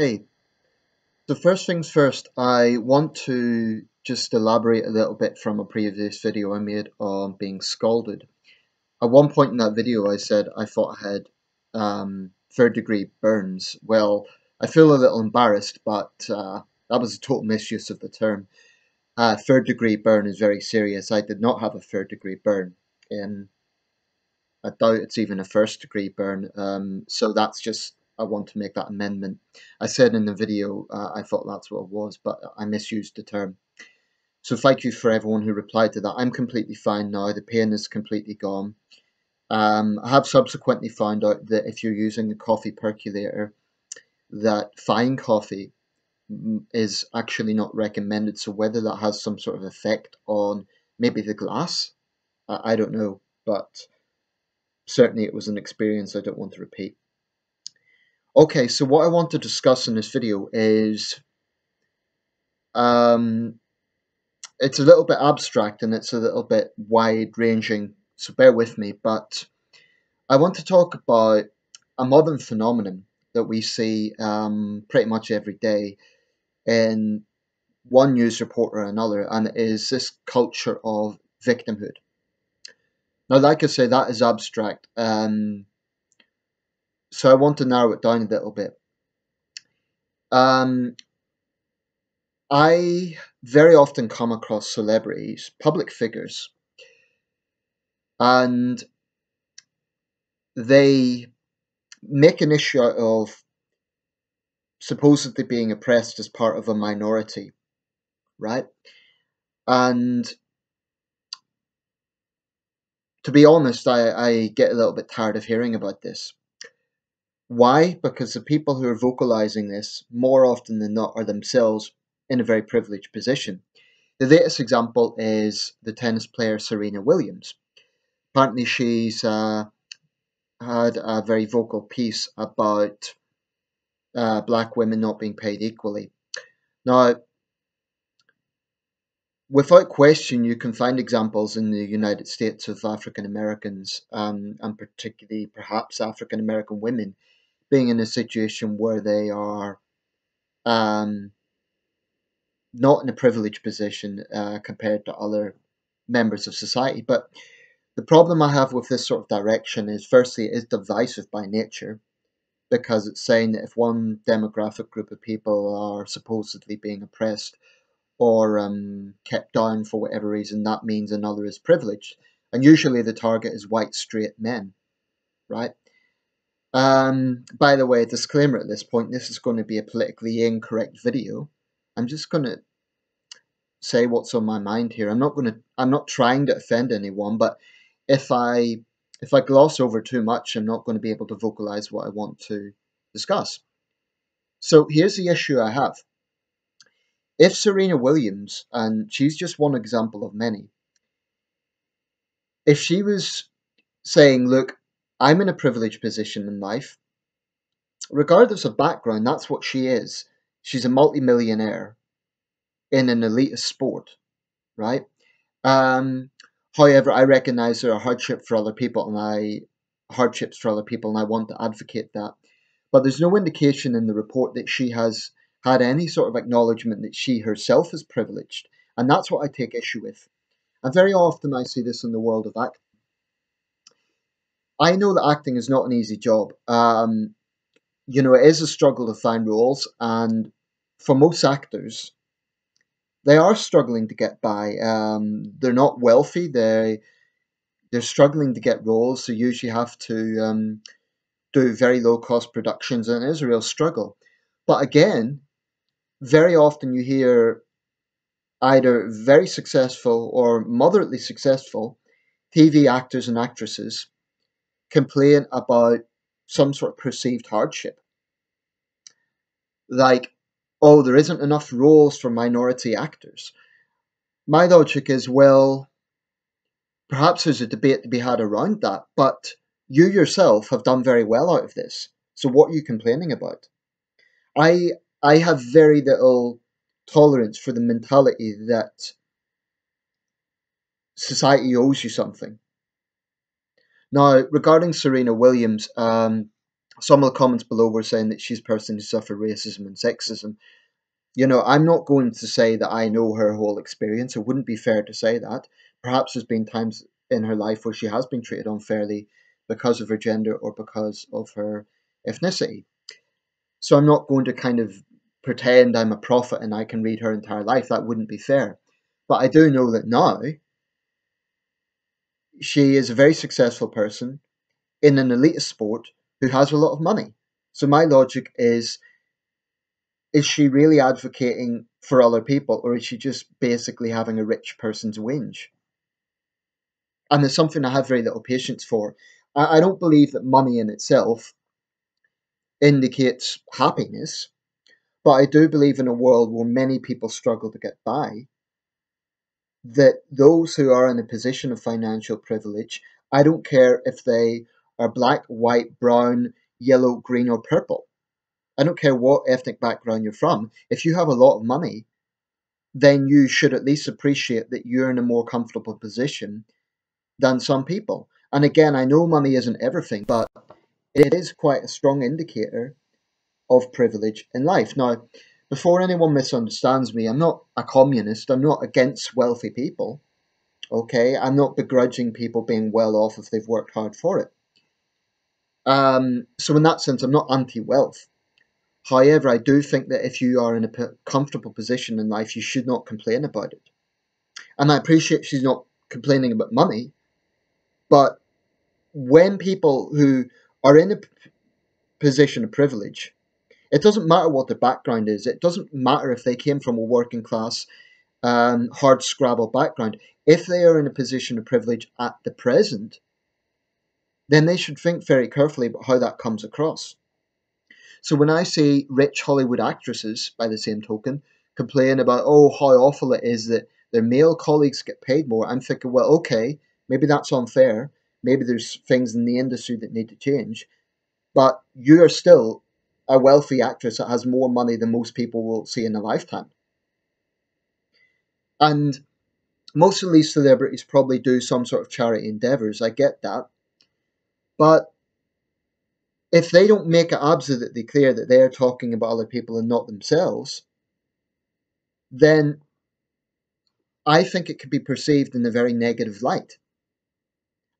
Hey, so first things first, I want to just elaborate a little bit from a previous video I made on being scalded. At one point in that video, I said I thought I had third degree burns. Well, I feel a little embarrassed, but that was a total misuse of the term. Third degree burn is very serious. I did not have a third degree burn. Um, I doubt it's even a first degree burn. So that's just, I want to make that amendment. I said in the video I thought that's what it was, but I misused the term. So thank you for everyone who replied to that. I'm completely fine now. The pain is completely gone. I have subsequently found out that if you're using a coffee percolator, that fine coffee is actually not recommended. So whether that has some sort of effect on maybe the glass, I don't know. But certainly it was an experience I don't want to repeat. Okay, so what I want to discuss in this video is um, it's a little bit abstract and it's a little bit wide ranging, so bear with me, but I want to talk about a modern phenomenon that we see pretty much every day in one news report or another, and it is this culture of victimhood. Now, like I say, that is abstract, so I want to narrow it down a little bit. Um, I very often come across celebrities, public figures, and they make an issue out of supposedly being oppressed as part of a minority, right? And to be honest, I get a little bit tired of hearing about this. Why? Because the people who are vocalizing this more often than not are themselves in a very privileged position. The latest example is the tennis player Serena Williams. Apparently, she's had a very vocal piece about black women not being paid equally. Now, without question, you can find examples in the United States of African Americans, and particularly perhaps African American women, being in a situation where they are um, not in a privileged position compared to other members of society. But the problem I have with this sort of direction is, firstly, it is divisive by nature, because it's saying that if one demographic group of people are supposedly being oppressed or kept down for whatever reason, that means another is privileged. And usually the target is white straight men, right? By the way, disclaimer at this point, this is going to be a politically incorrect video. I'm just going to say what's on my mind here. I'm not trying to offend anyone, but if I if I gloss over too much, I'm not going to be able to vocalize what I want to discuss. So here's the issue I have. If Serena Williams, and she's just one example of many, if she was saying, look, I'm in a privileged position in life, regardless of background, that's what she is. She's a multimillionaire in an elitist sport, right? Um, However, I recognize there are hardships for other people, and I want to advocate that. But there's no indication in the report that she has had any sort of acknowledgement that she herself is privileged, and that's what I take issue with. And very often I see this in the world of acting. I know that acting is not an easy job. It is a struggle to find roles, and for most actors, they are struggling to get by. They're not wealthy. They're struggling to get roles. They usually have to do very low cost productions, and it is a real struggle. But again, very often you hear either very successful or moderately successful TV actors and actresses complain about some sort of perceived hardship. Like, oh, there isn't enough roles for minority actors. My logic is, well, perhaps there's a debate to be had around that, but you yourself have done very well out of this. So what are you complaining about? I I have very little tolerance for the mentality that society owes you something. Now, regarding Serena Williams, Some of the comments below were saying that she's a person who suffered racism and sexism. I'm not going to say that I know her whole experience. It wouldn't be fair to say that. Perhaps there's been times in her life where she has been treated unfairly because of her gender or because of her ethnicity. So I'm not going to kind of pretend I'm a prophet and I can read her entire life. That wouldn't be fair. But I do know that now she is a very successful person in an elitist sport who has a lot of money. So my logic is she really advocating for other people, or is she just basically having a rich person's whinge? And there's something I have very little patience for. I don't believe that money in itself indicates happiness, but I do believe in a world where many people struggle to get by, that those who are in a position of financial privilege, I don't care if they are black, white, brown, yellow, green, or purple. I don't care what ethnic background you're from. If you have a lot of money, then you should at least appreciate that you're in a more comfortable position than some people. And again, I know money isn't everything, but it is quite a strong indicator of privilege in life. Now, before anyone misunderstands me, I'm not a communist. I'm not against wealthy people. Okay, I'm not begrudging people being well off if they've worked hard for it. So in that sense, I'm not anti-wealth. However, I do think that if you are in a comfortable position in life, you should not complain about it. And I appreciate she's not complaining about money, but when people who are in a position of privilege, it doesn't matter what their background is. It doesn't matter if they came from a working class, hard scrabble background. If they are in a position of privilege at the present, then they should think very carefully about how that comes across. So when I see rich Hollywood actresses, by the same token, complain about, oh, how awful it is that their male colleagues get paid more, I'm thinking, well, okay, maybe that's unfair. Maybe there's things in the industry that need to change. But you are still a wealthy actress that has more money than most people will see in a lifetime. And most of these celebrities probably do some sort of charity endeavors. I get that. But if they don't make it absolutely clear that they're talking about other people and not themselves, then I think it could be perceived in a very negative light.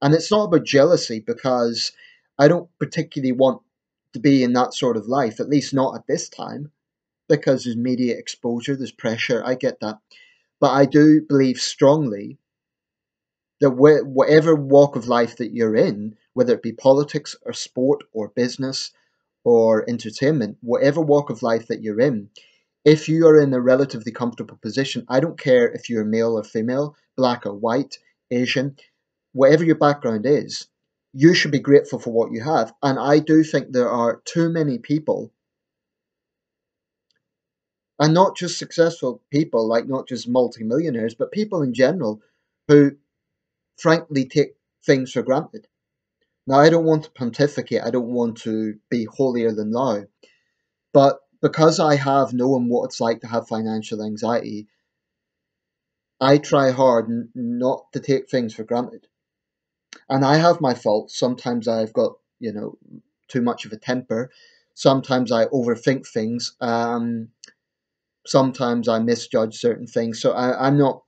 And it's not about jealousy, because I don't particularly want to be in that sort of life, at least not at this time, because there's media exposure, there's pressure, I get that. But I do believe strongly that whatever walk of life that you're in, whether it be politics or sport or business or entertainment, whatever walk of life that you're in, if you are in a relatively comfortable position, I don't care if you're male or female, black or white, Asian, whatever your background is, you should be grateful for what you have. And I do think there are too many people, and not just successful people, like not just multimillionaires, but people in general, who frankly take things for granted. Now, I don't want to pontificate, I don't want to be holier than thou, but because I have known what it's like to have financial anxiety, I try hard not to take things for granted. And I have my faults. Sometimes I've got, too much of a temper. Sometimes I overthink things. Sometimes I misjudge certain things. So I'm not,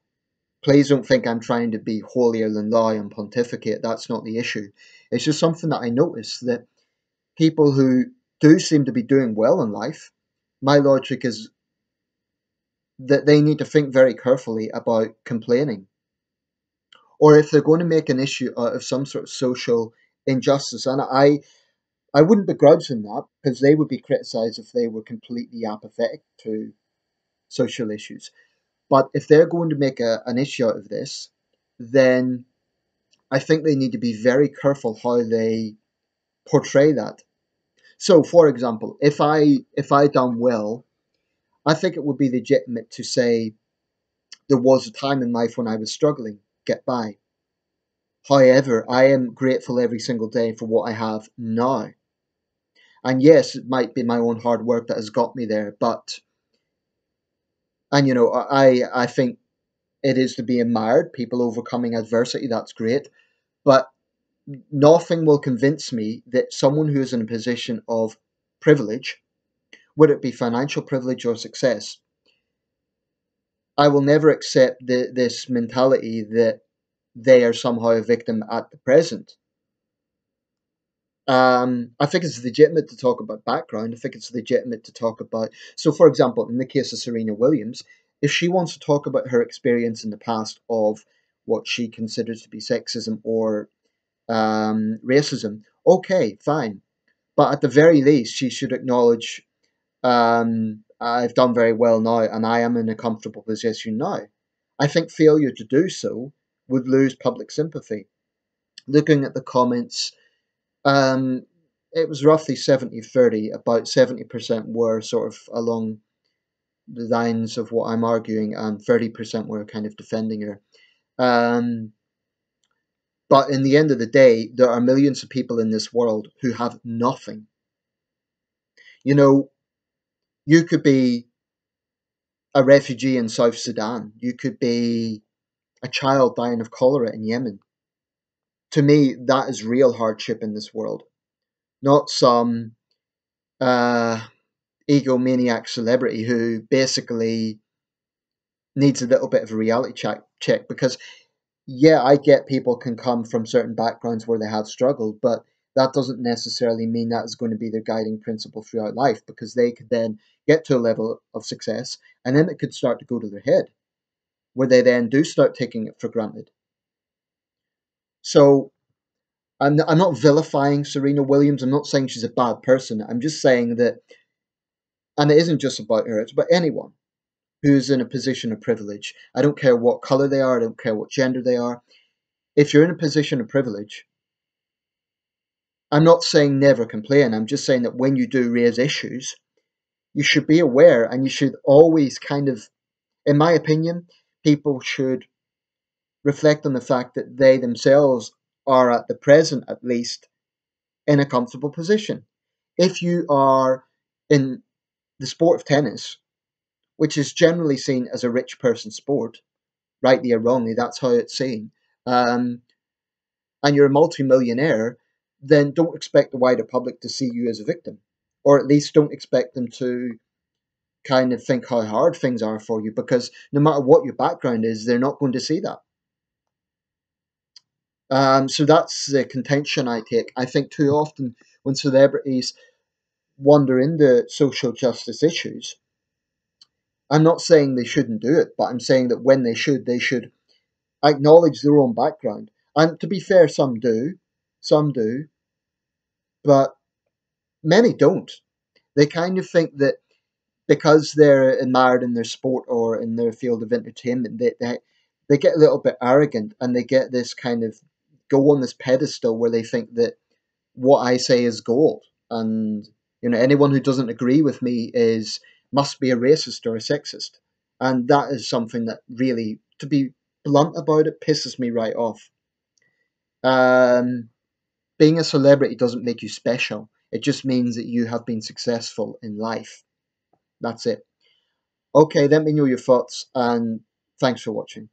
please don't think I'm trying to be holier than thou and pontificate. That's not the issue. It's just something that I notice, that people who do seem to be doing well in life, my logic is that they need to think very carefully about complaining. Or if they're going to make an issue out of some sort of social injustice, and I wouldn't begrudge them that, because they would be criticised if they were completely apathetic to social issues. But if they're going to make an issue out of this, then I think they need to be very careful how they portray that. So, for example, if I done well, I think it would be legitimate to say there was a time in life when I was struggling, get by. However, I am grateful every single day for what I have now. And yes, it might be my own hard work that has got me there, but and I think it is to be admired. People overcoming adversity, that's great. But nothing will convince me that someone who is in a position of privilege, whether it be financial privilege or success, I will never accept this mentality that they are somehow a victim at the present. I think it's legitimate to talk about background. I think it's legitimate to talk about. So, for example, in the case of Serena Williams, if she wants to talk about her experience in the past of what she considers to be sexism or racism, okay, fine. But at the very least, she should acknowledge I've done very well now and I am in a comfortable position now. I think failure to do so would lose public sympathy. Looking at the comments, um, it was roughly 70-30. About 70% were sort of along the lines of what I'm arguing, and 30% were kind of defending her. Um, but in the end of the day, there are millions of people in this world who have nothing. You know, you could be a refugee in South Sudan, you could be a child dying of cholera in Yemen. To me, that is real hardship in this world, not some uh, egomaniac celebrity who basically needs a little bit of a reality check. Because, yeah, I get people can come from certain backgrounds where they have struggled, but that doesn't necessarily mean that is going to be their guiding principle throughout life, because they could then get to a level of success and then it could start to go to their head, where they then do start taking it for granted. So I'm not vilifying Serena Williams. I'm not saying she's a bad person. I'm just saying that, and it isn't just about her, it's about anyone who's in a position of privilege. I don't care what color they are, I don't care what gender they are. If you're in a position of privilege, I'm not saying never complain. I'm just saying that when you do raise issues, you should be aware and you should always kind of, in my opinion, people should reflect on the fact that they themselves are, at the present at least, in a comfortable position. If you are in the sport of tennis, which is generally seen as a rich person's sport, rightly or wrongly, that's how it's seen, um, and you're a multimillionaire, then don't expect the wider public to see you as a victim, or at least don't expect them to kind of think how hard things are for you, because no matter what your background is, they're not going to see that. So that's the contention I take. I think too often when celebrities wander into social justice issues, I'm not saying they shouldn't do it, but I'm saying that when they should acknowledge their own background. And to be fair, some do, but many don't. They kind of think that because they're admired in their sport or in their field of entertainment, they get a little bit arrogant and they get this kind of go on this pedestal where they think that what I say is gold, and anyone who doesn't agree with me is must be a racist or a sexist, and that is something that really, to be blunt about it, pisses me right off. Um, Being a celebrity doesn't make you special. It just means that you have been successful in life. That's it. Okay, let me know your thoughts, and thanks for watching.